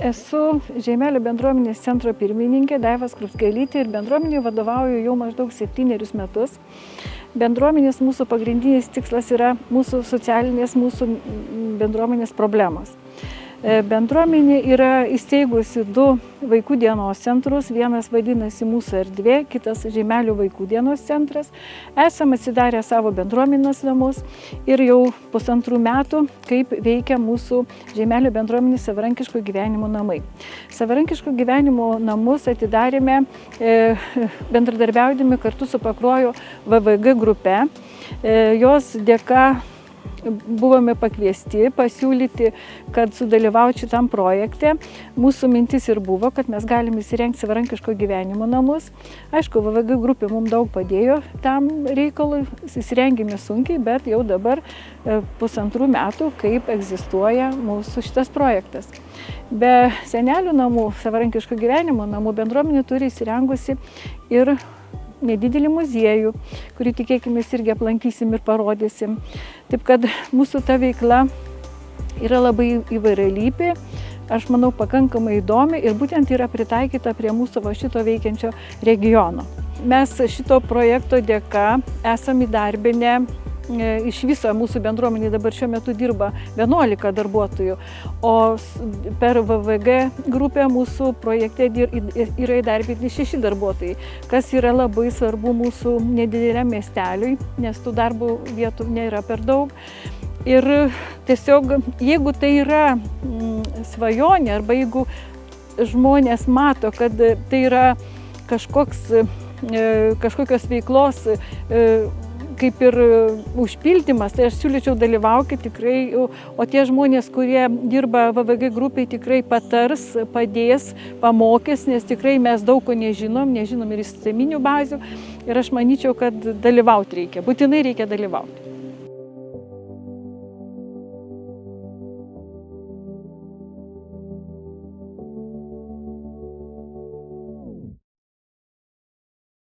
Esu Žeimelio bendruomenės centro pirmininkė Daiva Skrupskelytė ir bendruomenėje vadovauju jau maždaug 7 metus. Bendruomenės mūsų pagrindinis tikslas yra mūsų socialinės, mūsų bendruomenės problemos. Bendruomenė yra įsteigusi 2 vaikų dienos centrus, vienas vadinasi Mūsų erdvė, kitas Žeimelio vaikų dienos centras. Esame atsidarę savo bendruomenės namus ir jau 1,5 metų, kaip veikia mūsų Žeimelio bendruomenės savarankiško gyvenimo namai. Savarankiško gyvenimo namus atidarėme bendradarbiaudami kartu su Pakruojo VVG grupe. Jos dėka buvome pakviesti, pasiūlyti, kad sudalyvauti šitam projekte. Mūsų mintis ir buvo, kad mes galime įsirengti savarankiško gyvenimo namus. Aišku, VVG grupė mums daug padėjo tam reikalui, įsirengėme sunkiai, bet jau dabar 1,5 metų, kaip egzistuoja mūsų šitas projektas. Be senelių namų, savarankiško gyvenimo namų bendruomenė turi įsirengusi ir nedidelį muziejų, kurį tikėkime irgi aplankysim ir parodysim. Taip kad mūsų ta veikla yra labai įvairialypė, aš manau pakankamai įdomi ir būtent yra pritaikyta prie mūsų šito veikiančio regiono. Mes šito projekto dėka esame įdarbinę iš viso mūsų bendruomenė dabar šiuo metu dirba 11 darbuotojų, o per VVG grupę mūsų projekte yra įdarbinti 6 darbuotojai, kas yra labai svarbu mūsų nedideliam miesteliui, nes tų darbo vietų nėra per daug. Ir tiesiog, jeigu tai yra svajonė arba jeigu žmonės mato, kad tai yra kažkokios veiklos kaip ir užpildymas, tai aš siūlyčiau dalyvauti tikrai, o tie žmonės, kurie dirba VVG grupiai, tikrai patars, padės, pamokys, nes tikrai mes daug ko nežinom ir sisteminių bazių ir aš manyčiau, kad dalyvauti reikia, būtinai reikia dalyvauti.